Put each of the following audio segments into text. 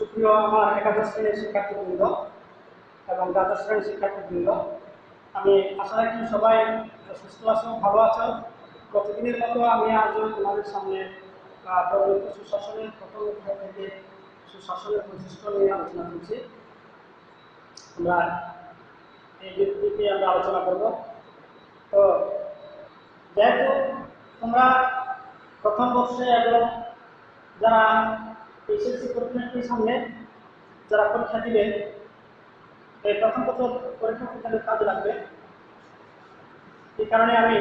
সুপ্রিয় আমার একাদশ শ্রেণীর শিক্ষার্থীবৃন্দ এবং দ্বাদশ শ্রেণীর শিক্ষার্থীবৃন্দ, আমি আশা রাখি সবাই সুস্থ আছো, ভালো আছো। প্রতিদিনের মতো আমি আজও তোমাদের সামনে প্রবলিত সুশাসনের প্রথম অধ্যায় থেকে সুশাসনের বৈশিষ্ট্য নিয়ে আলোচনা করছি। আমরা এই দিকে আমরা আলোচনা করব। তো যেহেতু তোমরা প্রথম বর্ষে এবং যারা এসএসসি পরীক্ষার সামনে যারা পরীক্ষা দিবে, এই প্রথম পরীক্ষা তাদের কাজে লাগবে। এই কারণে আমি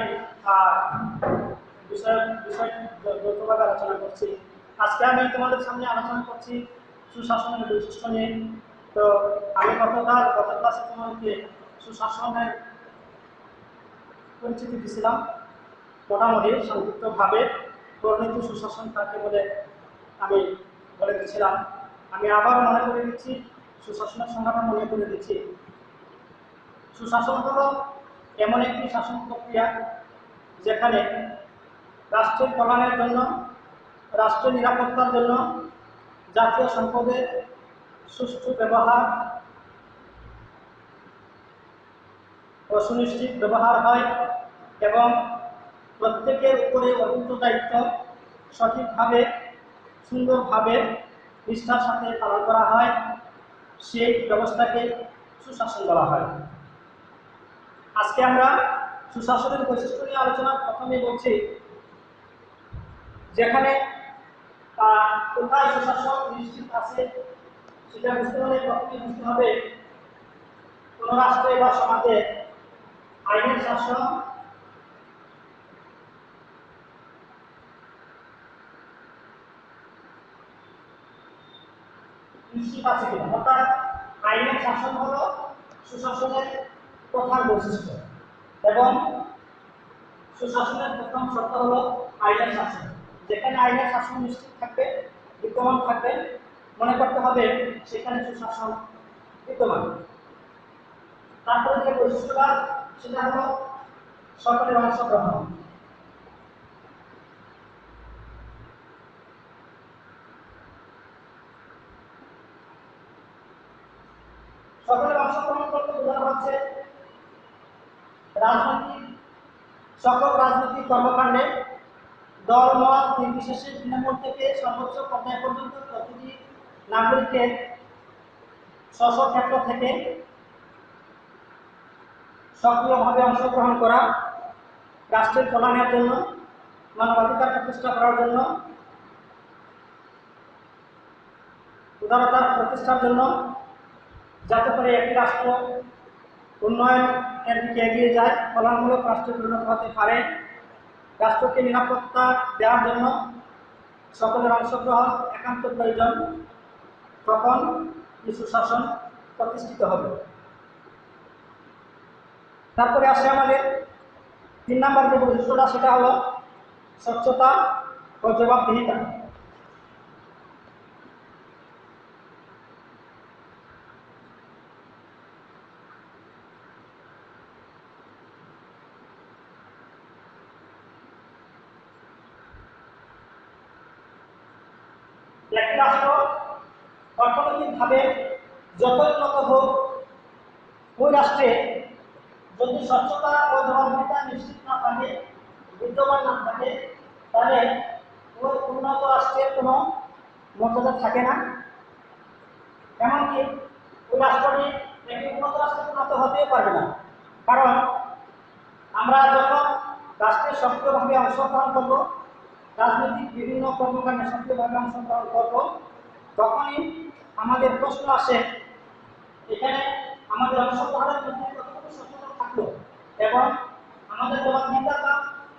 বিষয় যৌথভাবে আলোচনা করছি। আজকে আমি তোমাদের সামনে আলোচনা করছি সুশাসনের বৈশিষ্ট্য নিয়ে। তো আমি গত ক্লাসে তোমাদেরকে সুশাসনের পরিচিতি দিয়েছিলাম, মোটামুটি সংক্ষিপ্তভাবে দুর্নীতি সুশাসন কাকে বলে আমি বলে দিচ্ছিলাম। আমি আবার মনে করে দিচ্ছি, সুশাসনের সংজ্ঞাটা মনে করে দিচ্ছি। সুশাসন হলো এমন একটি শাসন প্রক্রিয়া যেখানে রাষ্ট্রের কল্যাণের জন্য, রাষ্ট্রের নিরাপত্তার জন্য জাতীয় সম্পদের সুষ্ঠু ব্যবহার ও সুনিশ্চিত ব্যবহার হয় এবং প্রত্যেকের উপরে অর্পিত দায়িত্ব সঠিকভাবে, সুন্দরভাবে, নিষ্ঠার সাথে পালন করা হয়। সেই ব্যবস্থাকে সুশাসন বলা হয়। আজকে আমরা সুশাসনের বৈশিষ্ট্য নিয়ে আলোচনা প্রথমে বলছি, যেখানে কোথায় সুশাসন নিশ্চিত আছে সেটা বুঝতে হলে প্রথমে বুঝতে হবে কোন রাষ্ট্রে বা সমাজে আইনের শাসন নিশ্চিত আছে কিনা। অর্থাৎ আইনের শাসন হলো সুশাসনের প্রধান বৈশিষ্ট্য এবং সুশাসনের প্রথম শর্ত হলো আইনের শাসন। যেখানে আইনের শাসন নিশ্চিত থাকবে, বিদ্যমান থাকবে, মনে করতে হবে সেখানে সুশাসন বিদ্যমান। তারপরে যে বৈশিষ্ট্যটা সেটা হলো সরকারের অংশগ্রহণ। সরকারের অংশগ্রহণ করতে বোঝানো হচ্ছে সকল রাজনৈতিক কর্মকাণ্ডে দল মত নির্বিশেষে তৃণমূল থেকে সর্বোচ্চ পর্যায় পর্যন্ত প্রতিটি নাগরিকের স্ব ক্ষেত্র থেকে সক্রিয়ভাবে অংশগ্রহণ করা, রাষ্ট্রের কল্যাণের জন্য, মানবাধিকার প্রতিষ্ঠা করার জন্য, উদারতার প্রতিষ্ঠার জন্য, যাতে করে একটি রাষ্ট্র উন্নয়নের দিকে এগিয়ে যায়, কল্যাণমূলক রাষ্ট্রে পরিণত হতে পারে। রাষ্ট্রকে নিরাপত্তা দেওয়ার জন্য সকলের অংশগ্রহণ একান্ত প্রয়োজন। তখন সুশাসন প্রতিষ্ঠিত হবে। তারপরে আসে আমাদের 3 নম্বর যে বৈশিষ্ট্যটা, সেটা হলো স্বচ্ছতা ও জবাবদিহিতা। একটি রাষ্ট্র অর্থনৈতিকভাবে যত উন্নত হোক, ওই রাষ্ট্রে যদি স্বচ্ছতা ও জবাবদিহিতা নিশ্চিত না থাকে, বিদ্যমান না থাকে, তাহলে ওই উন্নত রাষ্ট্রের কোনো মর্যাদা থাকে না। এমনকি ওই রাষ্ট্রটি একটি উন্নত রাষ্ট্রে উন্নত হতেও পারবে না। কারণ আমরা যখন রাষ্ট্রের সক্রিয়ভাবে অংশগ্রহণ করব, রাজনৈতিক বিভিন্ন কর্মকাণ্ডে সক্রিয়ভাবে অংশগ্রহণ করব, তখনই আমাদের প্রশ্ন আসে এখানে আমাদের অংশগ্রহণের মধ্যে কতটুকু সচেতন থাকলো এবং আমাদের জবাবদিহিতা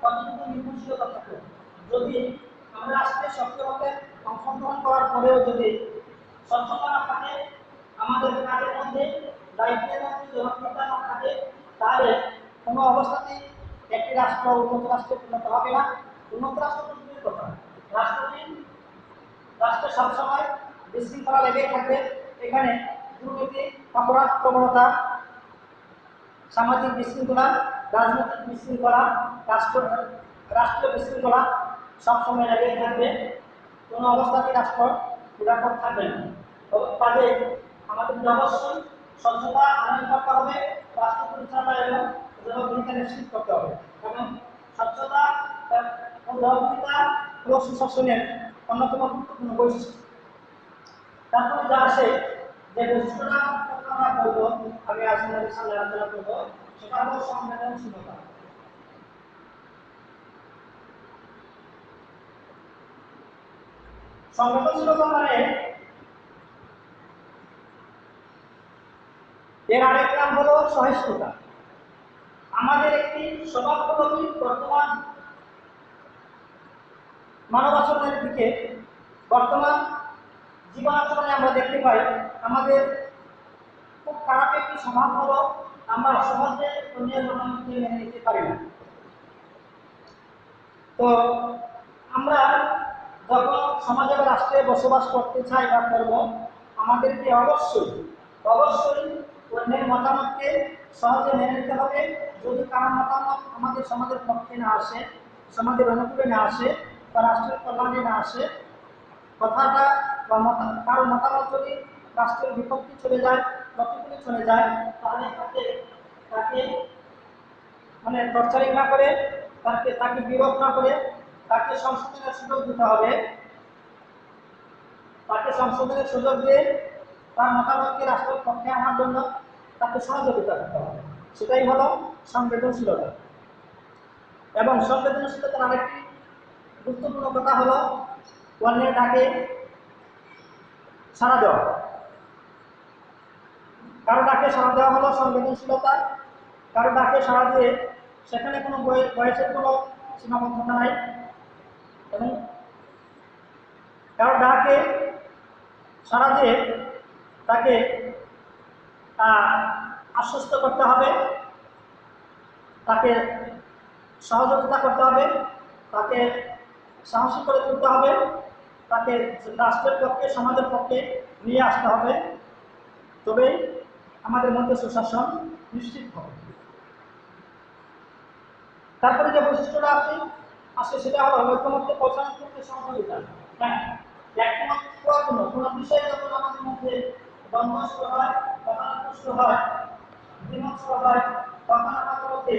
কতটুকু নির্ভরশীলতা থাকলো। যদি আমরা রাষ্ট্রের সক্রিয়ভাবে অংশগ্রহণ করার পরেও যদি স্বচ্ছতা না থাকে, আমাদের কাজের মধ্যে দায়িত্বের মধ্যে জবাবদিহিতা না থাকে, তাহলে কোনো অবস্থাতেই একটি রাষ্ট্র উন্নত রাষ্ট্রে পরিণত হবে না। উন্নত রাষ্ট্র তো দূরের কথা, রাষ্ট্রে সবসময় বিশৃঙ্খলা লেগেই থাকবে। এখানে দুর্নীতি, অপরাধ প্রবণতা, সামাজিক বিশৃঙ্খলা, রাজনৈতিক বিশৃঙ্খলা, রাষ্ট্রীয় বিশৃঙ্খলা সবসময় লেগেই থাকবে। কোনো অবস্থাতেই রাষ্ট্র নিরাপদ থাকবে না। কাজে আমাদের অবশ্যই স্বচ্ছতা আনয়ন করতে হবে, রাষ্ট্র পরিচালনা এবং জবাবদিহিতা নিশ্চিত করতে হবে এবং স্বচ্ছতা ও জবাবদিহিতা হল সুশাসনের অন্যতম গুরুত্বপূর্ণ বৈশিষ্ট্য। তারপরে যা আসে যে বৈশিষ্ট্যটা আমরা বলবো, আমি আপনাদের সামনে আলোচনা করবো, সেটা হলো সংবেদনশীলতা। সংবেদনশীলতা মানে এর আরেক নাম হলো সহিষ্ণুতা। আমাদের একটি স্বভাবগত বর্তমান মানব আচরণের দিকে, বর্তমান জীবন আচরণে আমরা দেখতে পাই আমাদের খুব খারাপ একটি স্বভাব হলো আমরা সহজে অন্যের মতামতকে মেনে নিতে পারি না। তো আমরা যখন সমাজে বা রাষ্ট্রে বসবাস করতে চাই বা করব, আমাদেরকে অবশ্যই অন্যের মতামতকে সহজে মেনে নিতে হবে। যদি কারোর মতামত আমাদের সমাজের পক্ষে না আসে, সমাজের অনুকূলে না আসে বা রাষ্ট্রের কল্যাণে না আসে, কথাটা বা কারোর মতামত যদি রাষ্ট্রের বিপক্ষে চলে যায়, প্রতিকূলে চলে যায়, তাহলে তাকে মানে টর্চারিং না করে, তাকে বিরোধ না করে তাকে সংশোধনের সুযোগ দিতে হবে। তাকে সংশোধনের সুযোগ দিয়ে তার মতামতকে রাষ্ট্রের পক্ষে আনার জন্য তাকে সহযোগিতা করতে হবে। সেটাই হলো সংবেদনশীলতা। এবং সংবেদনশীলতার আরেকটি গুরুত্বপূর্ণ কথা হলো অন্যের ডাকে সাড়া দেওয়া। কারো ডাকে সাড়া দেওয়া হলো সংবেদনশীলতা। কারো ডাকে সাড়া দিয়ে সেখানে কোনো বয়সের কোনো সীমাবদ্ধতা নাই এবং কারো ডাকে সাড়া দিয়ে তাকে আশ্বস্ত করতে হবে, তাকে সহযোগিতা করতে হবে, তাকে সাহসী করে তুলতে হবে, তাকে রাষ্ট্রের পক্ষে সমাজের পক্ষে নিয়ে আসতে হবে, তবেই আমাদের মধ্যে সুশাসন নিশ্চিত হবে। তারপরে যে বৈশিষ্ট্যটা আসে সেটা হলো ঐকমত্যে পৌঁছানোর ক্ষেত্রে সহযোগিতা। হ্যাঁ, একমত হওয়ার জন্য কোনো বিষয়ে যখন আমাদের মধ্যে দ্বন্দ্ব হয়, মতানৈক্য হয়, দ্বিমত হয়, তখন আমাদের মধ্যে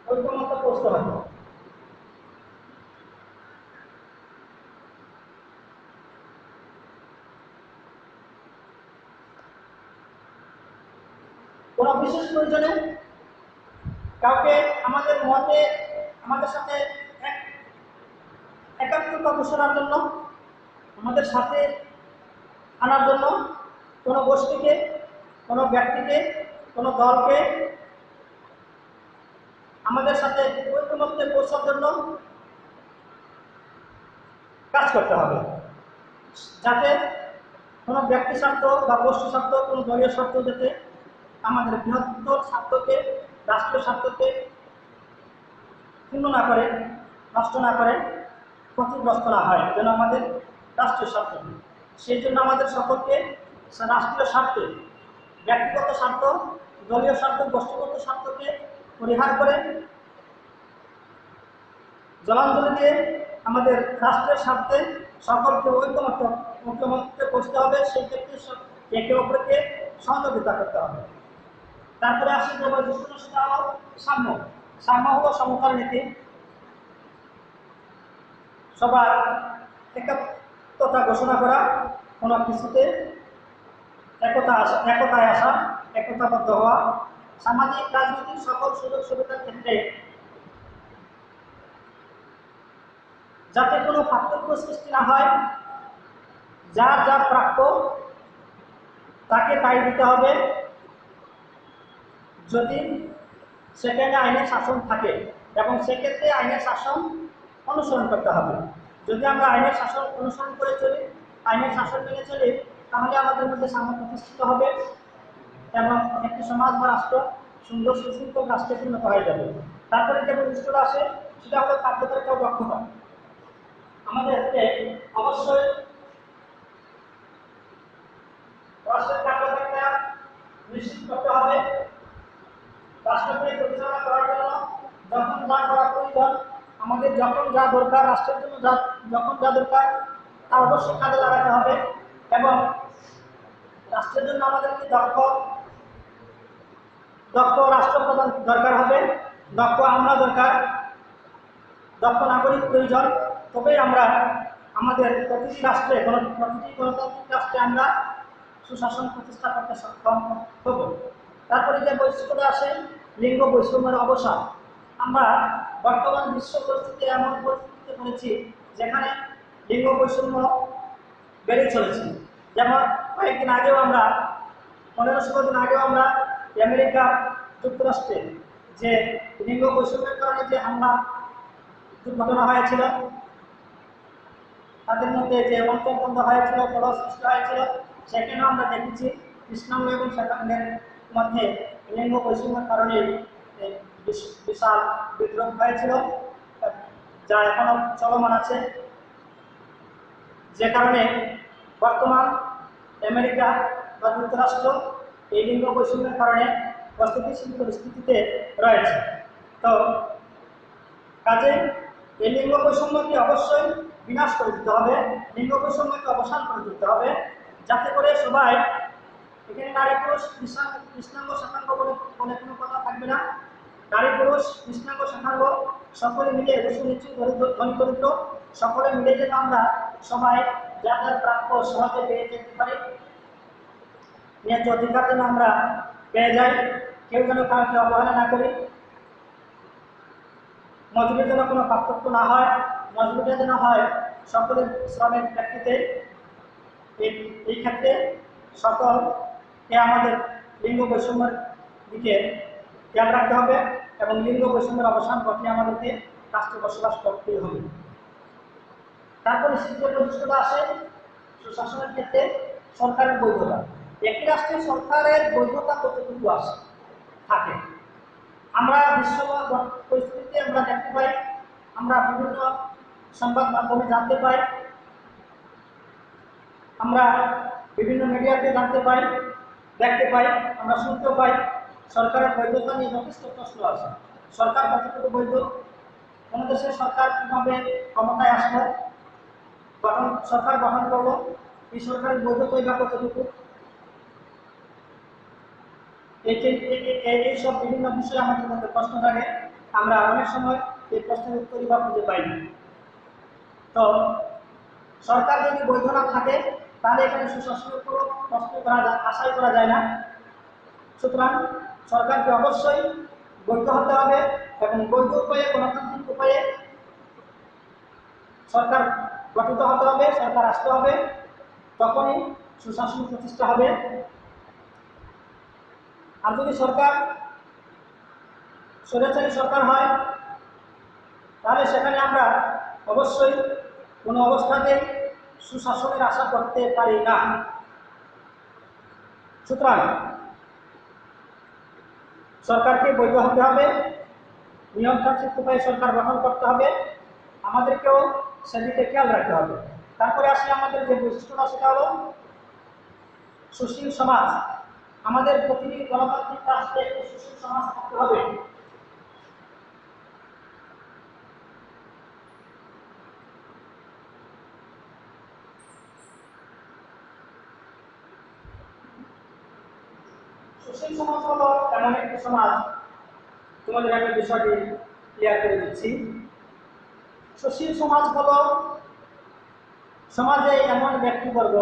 ঐকমত্যে পৌঁছতে হবে। কোনো বিশেষ প্রয়োজনে কাউকে আমাদের সাথে একাত্মতা ঘোষণার জন্য, আমাদের সাথে আনার জন্য কোনো গোষ্ঠীকে, কোনো ব্যক্তিকে, কোনো দলকে আমাদের সাথে ঐকমত্যে পৌঁছার জন্য কাজ করতে হবে, যাতে কোনো ব্যক্তি স্বার্থ বা গোষ্ঠী স্বার্থ, কোনো দলীয় স্বার্থ যাতে আমাদের বৃহত্তর স্বার্থকে, রাষ্ট্রীয় স্বার্থকে ক্ষুণ্ণ না করে, নষ্ট না করে, ক্ষতিগ্রস্ত না হয় যেন আমাদের রাষ্ট্রীয় স্বার্থ। সেই জন্য আমাদের সকলকে রাষ্ট্রীয় স্বার্থে ব্যক্তিগত স্বার্থ, দলীয় স্বার্থ, গোষ্ঠীগত স্বার্থকে পরিহার করে জলাঞ্জলি দিয়ে আমাদের রাষ্ট্রের স্বার্থে সকলকে ঐকমত্যে পৌঁছতে হবে। সেই ক্ষেত্রে একে অপরকে সহযোগিতা করতে হবে। তারপরে আসি যে বৈশিষ্ট্য, সেটা হলো সাম্য। সাম্য হলো সমতার নীতি। সবার একতা ঘোষণা করা, কোনো কিছুতে একতায় আসা, একতাবদ্ধ হওয়া, সামাজিক রাজনৈতিক সকল সুযোগ সুবিধার ক্ষেত্রে যাতে কোনো পার্থক্য সৃষ্টি না হয়, যার যা প্রাপ্য তাকে তাই দিতে হবে, যদি সেখানে আইনের শাসন থাকে, এবং সেক্ষেত্রে আইনের শাসন অনুসরণ করতে হবে। যদি আমরা আইনের শাসন অনুসরণ করে চলি, আইনের শাসন মেনে চলি, তাহলে আমাদের মধ্যে সাম্য প্রতিষ্ঠিত হবে এবং একটি সমাজ বা রাষ্ট্র সুন্দর সুশৃঙ্খল রাষ্ট্রে পরিণত হয়ে যাবে। তারপরে যে বৈশিষ্ট্যটা আসে সেটা হলো কার্যকারিতা ও দক্ষতা। আমাদেরকে অবশ্যই রাষ্ট্রের কার্যকারিতা নিশ্চিত করতে হবে। রাষ্ট্রকে পরিচালনা করার জন্য যখন যা করা প্রয়োজন আমাদের যখন যা দরকার, রাষ্ট্রের জন্য যখন যা দরকার তা অবশ্যই কাজে লাগাতে হবে এবং রাষ্ট্রের জন্য আমাদেরকে দক্ষ রাষ্ট্রপ্রধান দরকার হবে, দক্ষ আমরা দরকার, দক্ষ নাগরিক প্রয়োজন। তবেই আমরা আমাদের প্রতিটি গণতান্ত্রিক রাষ্ট্রে আমরা সুশাসন প্রতিষ্ঠা করতে সক্ষম হব। তারপরে যে বৈশিষ্ট্যটা আসে, লিঙ্গ বৈষম্যের অবসান। আমরা বর্তমান বিশ্ব পরিস্থিতি এমন পরিস্থিতিতে পড়েছি যেখানে লিঙ্গ বৈষম্য বেড়ে চলেছে। যেমন কয়েকদিন আগেও আমরা 15-16 দিন আগেও আমরা আমেরিকা যুক্তরাষ্ট্রে যে লিঙ্গ বৈষম্যের কারণে যে হামলা দুর্ঘটনা হয়েছিল, তাদের মধ্যে যে অন্তর্বন্ধ হয়েছিল, কলহ সৃষ্টি হয়েছিল, সেখানেও আমরা দেখেছি কৃষ্ণাঙ্গ এবং শ্বেতাঙ্গের মধ্যে লিঙ্গ বৈষম্যের কারণে বিশাল বিদ্রোহ হয়েছিল, যা এখনো চলমান আছে। যে কারণে বর্তমান আমেরিকা বা যুক্তরাষ্ট্র এই লিঙ্গ বৈষম্যের কারণে অস্থিতিশীল পরিস্থিতিতে রয়েছে। তো কাজে এই লিঙ্গ বৈষম্যকে অবশ্যই বিনাশ করে দিতে হবে, লিঙ্গ বৈষম্যকে অবসান করে দিতে হবে, যাতে করে সবাই, এখানে নারী পুরুষ কৃষ্ণাঙ্গ শ্বেতাঙ্গ বলে কোনো কথা থাকবে না। নারী পুরুষ কৃষ্ণাঙ্গ শ্বেতাঙ্গ সকলে মিলে, উঁচু নিচু ধনী দরিদ্র সকলে মিলে যেন আমরা সবাই যাদের প্রাপ্য সহজে পেয়ে যেতে পারি, ন্যায্য অধিকার যেন আমরা পেয়ে যাই, কেউ যেন কাউকে অবহেলা না করি, মজুরির যেন কোনো পার্থক্য না হয়, মজুরিটা যেন হয় সকলের শ্রমের প্রেক্ষিতে। এই ক্ষেত্রে সকলকে আমাদের লিঙ্গ বৈষম্যের দিকে খেয়াল রাখতে হবে এবং লিঙ্গ বৈষম্যের অবসান ঘটিয়ে আমাদেরকে রাষ্ট্রে বসবাস করতেই হবে। তারপরে তৃতীয় বৈশিষ্ট্যটা আসে সুশাসনের ক্ষেত্রে সরকারের বৈধতা। একটি রাষ্ট্রের সরকারের বৈধতা কতটুকু থাকে, আমরা বিশ্ব পরিস্থিতিতে আমরা দেখতে পাই, আমরা বিভিন্ন সংবাদ মাধ্যমে জানতে পাই, আমরা বিভিন্ন মিডিয়াতে জানতে পাই, দেখতে পাই, আমরা শুনতে পাই, সরকারের বৈধতা নিয়ে যথেষ্ট প্রশ্ন আছে। সরকার কতটুকু বৈধ, কোন দেশের সরকার কিভাবে ক্ষমতায় আসলো, সরকার গঠন করলো, এই সরকারের বৈধতা বা কতটুকু, এইসব বিভিন্ন বিষয়ে আমাদের মধ্যে প্রশ্ন থাকে। আমরা অনেক সময় এই প্রশ্নের উত্তরই বা খুঁজে পাই না। তো সরকার যদি বৈধ না থাকে তাহলে এখানে সুশাসনের কোনো প্রশ্ন আশাই করা যায় না। সুতরাং সরকারকে অবশ্যই বৈধ হতে হবে এবং বৈধ উপায়ে, গণতান্ত্রিক উপায়ে সরকার গঠিত হতে হবে, সরকার আসতে হবে, তখনই সুশাসন প্রতিষ্ঠা হবে। আর যদি সরকার স্বৈরাচারী সরকার হয় তাহলে সেখানে আমরা অবশ্যই কোনো অবস্থাতেই সুশাসনের আশা করতে পারি না। সুতরাং সরকারকে বৈধ হতে হবে, নিয়মতান্ত্রিক উপায়ে সরকার গঠন করতে হবে, আমাদেরকেও সেদিকে খেয়াল রাখতে হবে। তারপরে আসলে আমাদের যে বৈশিষ্ট্যটা সেটা হলো সুশীল সমাজ। আমাদের প্রতিটি গণতান্ত্রিক রাষ্ট্রে একটি সুশীল সমাজ থাকতে হবে। সুশীল সমাজ হলো এমন একটি সমাজ, তোমাদের আমি বিষয়টি ক্লিয়ার করে দিচ্ছি। সুশীল সমাজ হলো সমাজে এমন ব্যক্তিবর্গ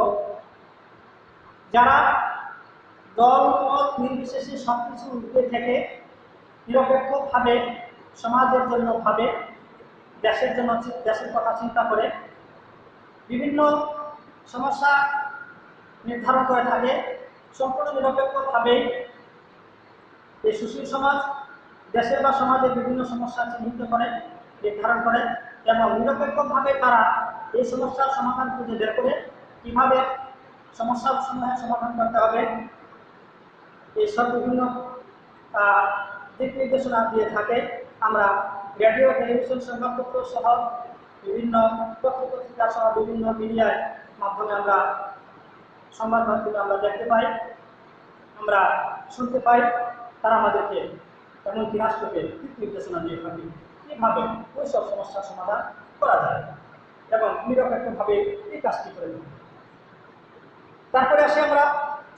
যারা দল মত নির্বিশেষে সবকিছু উঠে থেকে নিরপেক্ষভাবে সমাজের জন্য ভাবে, দেশের জন্য, দেশের কথা চিন্তা করে বিভিন্ন সমস্যা নির্ধারণ করে থাকে। সম্পূর্ণ নিরপেক্ষভাবে এই সুশীল সমাজ দেশের বা সমাজের বিভিন্ন সমস্যা চিহ্নিত করে, নির্ধারণ করে এবং নিরপেক্ষভাবে তারা এই সমস্যার সমাধান খুঁজে বের করে কীভাবে সমস্যার সমাধান করতে হবে এইসব বিভিন্ন দিক নির্দেশনা দিয়ে থাকে। আমরা রেডিও, টেলিভিশন, সংবাদপত্র সহ বিভিন্ন পত্রিকা সহ বিভিন্ন মিডিয়ার মাধ্যমে আমরা সংবাদ মাধ্যমে আমরা দেখতে পাই, আমরা শুনতে পাই, তারা আমাদেরকে এমনকি রাষ্ট্রকে দিক নির্দেশনা দিয়ে থাকে। কিভাবে ওই সব সমস্যার সমাধান করা যায় এবং নিরপেক্ষভাবে এই কাজটি করে দেবে। তারপরে আসি আমরা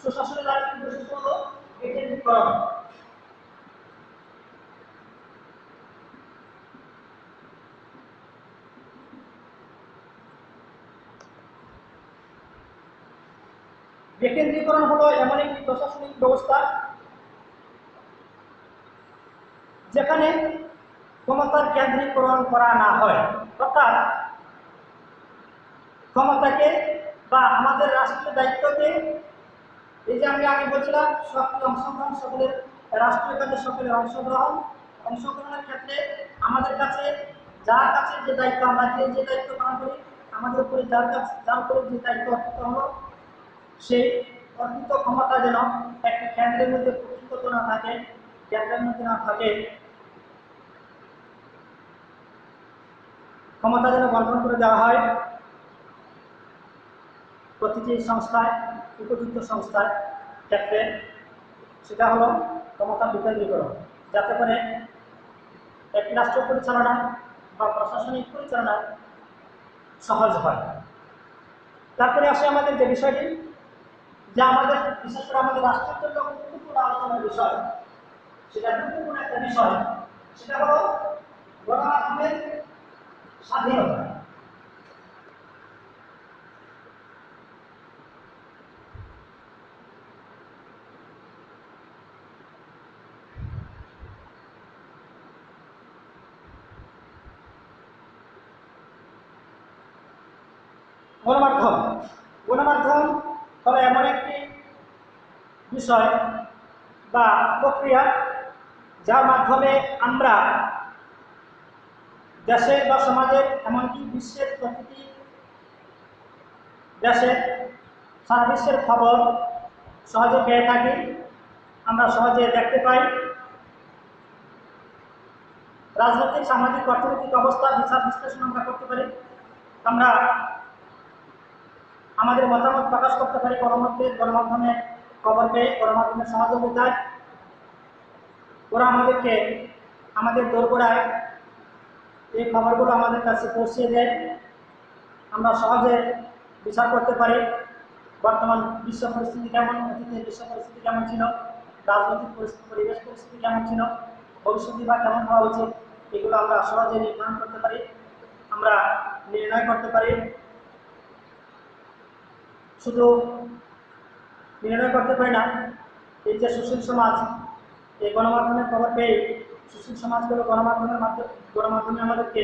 সুশাসনের আরেকটি বৈশিষ্ট্য হলো বিকেন্দ্রীকরণ। বিকেন্দ্রীকরণ হলো এমন একটি প্রশাসনিক ব্যবস্থা যেখানে ক্ষমতার কেন্দ্রীকরণ করা না হয়, অর্থাৎ ক্ষমতাকে বা আমাদের রাষ্ট্রীয় দায়িত্বকে, এই যে আমি আগে বলছিলাম সক্রিয় অংশগ্রহণ, সকলের রাষ্ট্রীয় কাজে সকলের অংশগ্রহণের ক্ষেত্রে আমাদের কাছে যার কাছে যে দায়িত্ব, আমরা যে দায়িত্ব পালন করি, আমাদের উপরে যার উপরে যে দায়িত্ব অর্পিত হলো, সেই অর্পিত ক্ষমতা যেন একটা কেন্দ্রের মধ্যে প্রকৃত না থাকে, কেন্দ্রের মধ্যে না থাকে, ক্ষমতা যেন বন্টন করে দেওয়া হয় প্রতিটি সংস্থায়, উপযুক্ত সংস্থার ক্ষেত্রে। সেটা হলো ক্ষমতা বিকেন্দ্রীকরণ, যাতে করে একটি রাষ্ট্র পরিচালনা বা প্রশাসনিক পরিচালনা সহজ হয়। তারপরে আসে আমাদের যে বিষয়টি, যা আমাদের বিশেষ করে আমাদের রাষ্ট্রের জন্য গুরুত্বপূর্ণ আলোচনার বিষয়, সেটা গুরুত্বপূর্ণ একটা বিষয়, সেটা হলো গণমাধ্যমের স্বাধীনতা। গণমাধ্যম গণমাধ্যম হলো এমন একটি বিষয় বা প্রক্রিয়া যার মাধ্যমে আমরা দেশের বা সমাজের, এমনকি বিশ্বের প্রতিটি দেশে সারা বিশ্বের খবর সহজে পেয়ে থাকি, আমরা সহজে দেখতে পাই। রাজনৈতিক, সামাজিক, অর্থনৈতিক অবস্থা বিচার বিশ্লেষণ আমরা করতে পারি, আমরা আমাদের মতামত প্রকাশ করতে পারি গণমাধ্যমে খবর পেয়ে, গণমাধ্যমের সহযোগিতায়। ওরা আমাদেরকে আমাদের দোরগোড়ায় এই খবরগুলো আমাদের কাছে পৌঁছিয়ে দেয়, আমরা সহজে বিচার করতে পারি বর্তমান বিশ্ব পরিস্থিতি কেমন, অতীতের বিশ্ব পরিস্থিতি কেমন ছিল, রাজনৈতিক পরিবেশ পরিস্থিতি কেমন ছিল, ভবিষ্যতে বা কেমন হওয়া উচিত, এগুলো আমরা সহজে নির্ধারণ করতে পারি, আমরা নির্ণয় করতে পারি। শুধু নির্ণয় করতে পারি না, এই যে সুশীল সমাজ, এই গণমাধ্যমের খবর পেয়ে সুশীল সমাজগুলো গণমাধ্যমে আমাদেরকে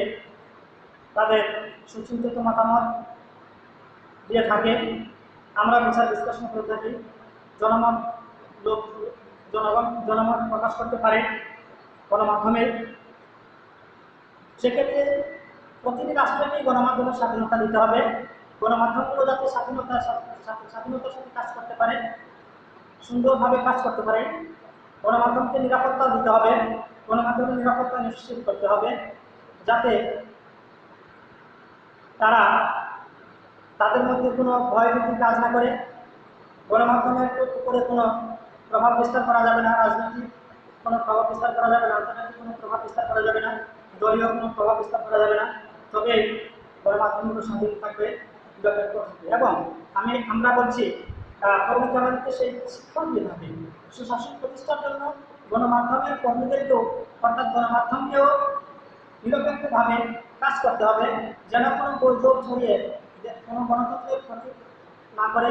তাদের সুচিন্তিত মতামত দিয়ে থাকে, আমরা বিচার বিশ্লেষণ করে থাকি, জনমত প্রকাশ করতে পারে গণমাধ্যমে। সেক্ষেত্রে প্রতিটি রাষ্ট্রকেই গণমাধ্যমের স্বাধীনতা দিতে হবে, গণমাধ্যমগুলো যাতে স্বাধীনতার সাথে কাজ করতে পারে, সুন্দরভাবে কাজ করতে পারে, গণমাধ্যমকে নিরাপত্তা দিতে হবে, গণমাধ্যমের নিরাপত্তা নিশ্চিত করতে হবে, যাতে তারা তাদের মধ্যে কোনো ভয়ভীতি কাজ না করে। গণমাধ্যমের উপরে কোনো প্রভাব বিস্তার করা যাবে না, রাজনৈতিক কোনো প্রভাব বিস্তার করা যাবে না, অর্থনৈতিক কোনো প্রভাব বিস্তার করা যাবে না, দলীয় কোনো প্রভাব বিস্তার করা যাবে না, তবেই গণমাধ্যমগুলো স্বাধীন থাকবে, নিরপেক্ষ থাকবে। এবং আমরা বলছি কর্মীকে আমাদেরকে সেই শিক্ষণ দিয়ে থাকি, সুশাসন প্রতিষ্ঠার জন্য গণমাধ্যমের কর্মীদেরকেও, অর্থাৎ গণমাধ্যমকেও নিরপেক্ষভাবে কাজ করতে হবে, যেন কোনো গোলযোগ ছড়িয়ে কোনো গণতন্ত্রের ক্ষতি না করে,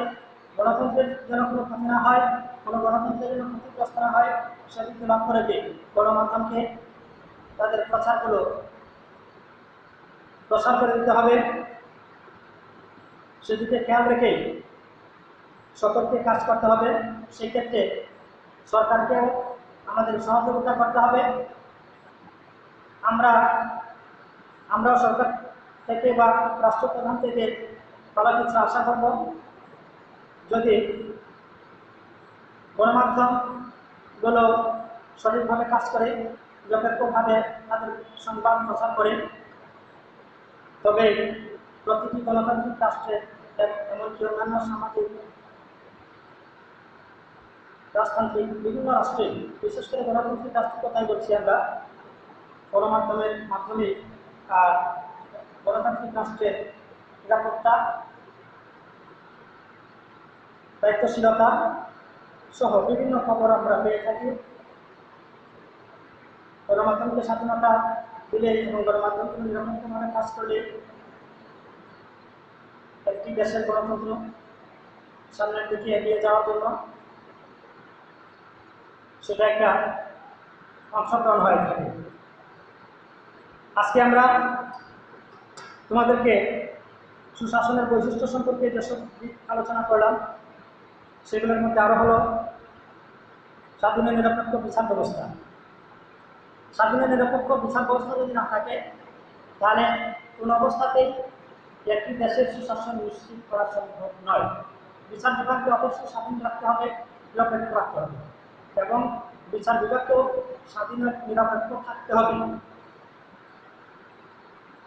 গণতন্ত্রের যেন কোনো ক্ষতি না হয়, কোনো গণতন্ত্রের যেন ক্ষতিগ্রস্ত না হয়, সেদিকে লক্ষ্য রেখে গণমাধ্যমকে তাদের প্রচারগুলো প্রসার করে দিতে হবে। সেদিকে খেয়াল রেখেই সকলকে কাজ করতে হবে। সেক্ষেত্রে সরকারকেও আমাদের সহযোগিতা করতে হবে। আমরা সরকার থেকে বা রাষ্ট্রপ্রধান থেকে ভালো কিছু আশা করব, যদি গণমাধ্যমগুলো সঠিকভাবে কাজ করে, নিরপেক্ষভাবে তাদের সংবাদ প্রচার করে, তবে প্রতিটি গণতান্ত্রিক রাষ্ট্রে, এমনকি অন্যান্য সামাজিক রাজতান্ত্রিক বিভিন্ন রাষ্ট্রে, বিশেষ করে গণতান্ত্রিক রাষ্ট্রের কথাই বলছি আমরা, গণমাধ্যমের মাধ্যমে আহ, গণতান্ত্রিক রাষ্ট্রের নিরাপত্তা, দায়িত্বশীলতা সহ বিভিন্ন খবর আমরা পেয়ে থাকি। গণমাধ্যমকে স্বাধীনতা দিলে এবং গণমাধ্যমকে নিরপেক্ষভাবে কাজ করলে একটি দেশের গণতন্ত্র সামনের দিকে এগিয়ে যাওয়ার জন্য সেটা একটা অংশগ্রহণ হয়ে থাকে। আজকে আমরা তোমাদেরকে সুশাসনের বৈশিষ্ট্য সম্পর্কে যেসব দিক আলোচনা করলাম সেগুলোর মধ্যে আরো হলো স্বাধীন নিরপেক্ষ বিচার ব্যবস্থা। স্বাধীন নিরপেক্ষ বিচার ব্যবস্থা যদি না থাকে তাহলে কোন অবস্থাতেই একটি দেশের সুশাসন নিশ্চিত করা সম্ভব নয়। বিচার বিভাগকে অবশ্যই স্বাধীন রাখতে হবে, নিরপেক্ষ রাখতে হবে এবং বিচার বিভাগকেও স্বাধীন নিরপেক্ষ থাকতে হবে।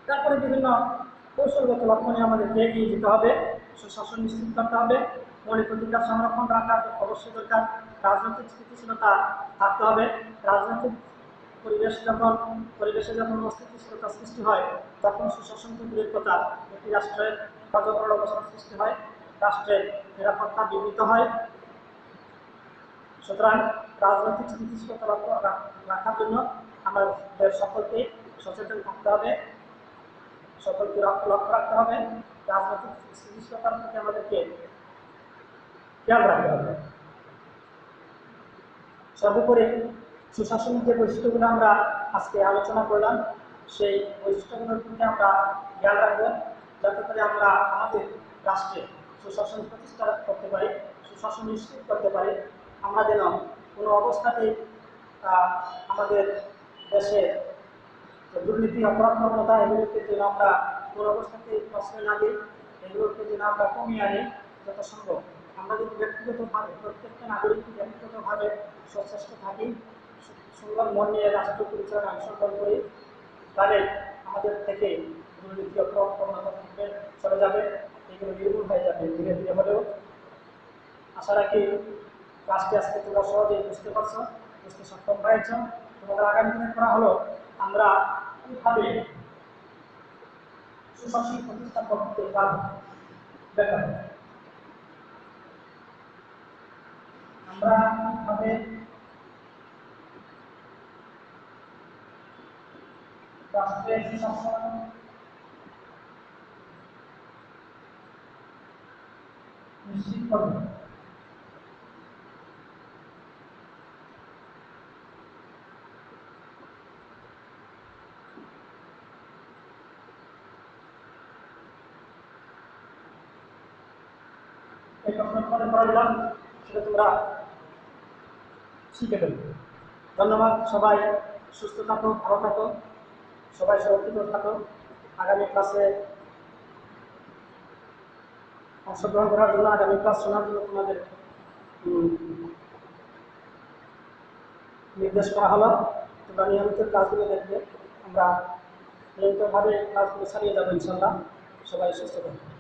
তারপরে বিভিন্ন কৌশলগত লক্ষণে আমাদেরকে এগিয়ে যেতে হবে, সুশাসন নিশ্চিত করতে হবে, মৌলিক অধিকার সংরক্ষণ রাখা অবশ্যই দরকার, রাজনৈতিক স্থিতিশীলতা থাকতে হবে। রাজনৈতিক পরিবেশে যখন অস্থিতিশীলতা সৃষ্টি হয় তখন সুশাসন দূরের কথা, একটি রাষ্ট্রের অজস্র অবস্থা সৃষ্টি হয়, রাষ্ট্রের নিরাপত্তা বিঘ্নিত হয়। সুতরাং রাজনৈতিক স্থিতিশীলতা রাখার জন্য আমাদের সকলকে সচেতন থাকতে হবে, সকলকে লক্ষ্য রাখতে হবে, রাজনৈতিক স্থিতিশীলতার প্রতি আমাদেরকে খেয়াল রাখতে হবে। সর্বোপরি সুশাসনের যে বৈশিষ্ট্যগুলো আমরা আজকে আলোচনা করলাম সেই বৈশিষ্ট্যগুলোর প্রতি আমরা খেয়াল রাখবো, যাতে করে আমরা আমাদের রাষ্ট্রে সুশাসন প্রতিষ্ঠা করতে পারি, সুশাসন নিশ্চিত করতে পারি। আমরা যেন কোনো অবস্থাতেই আমাদের দেশে দুর্নীতি, অপরাধ প্রবণতা এগুলোকে যেন আমরা কোনো অবস্থাতেই প্রশ্রয় না দিই, এগুলোকে যেন আমরা কমিয়ে আনি যত সম্ভব। আমরা যদি ব্যক্তিগতভাবে প্রত্যেকটা নাগরিক ব্যক্তিগতভাবে সচেষ্ট থাকি, সুন্দর মন নিয়ে রাষ্ট্র পরিচালনা অংশগ্রহণ করি, তাহলে আমাদের থেকে দুর্নীতি, অপরাধ প্রবণতা থেকে চলে যাবে, এগুলো নির্মূল হয়ে যাবে ধীরে ধীরে হলেও। আশা রাখি ক্লাসটি আজকে তোমরা সহজেই বুঝতে পারছো, বুঝতে সক্ষম হয়েছ। তোমাদের আগামী দিনে করা হলো আমরা কিভাবে সুশাসন প্রতিষ্ঠা করতে পারবো, ব্যাপার আমরা কিভাবে রাষ্ট্রের সুশাসন নিশ্চিত করবো। এই প্রশ্ন করলাম, সেটা তোমরা শিখে ফেলবে। ধন্যবাদ। সবাই সুস্থ থাকো, ভালো থাকো, সবাই সুরক্ষিত থাকো। আগামী ক্লাসে অংশগ্রহণ করার জন্য, আগামী ক্লাস শোনার জন্য তোমাদের নির্দেশ করা হলো। তোমরা নিয়মিত ক্লাসগুলো দেখবে, আমরা নিয়মিতভাবে ক্লাসগুলো চালিয়ে যাবো ইনশাল্লাহ। সবাই সুস্থ থাকবে।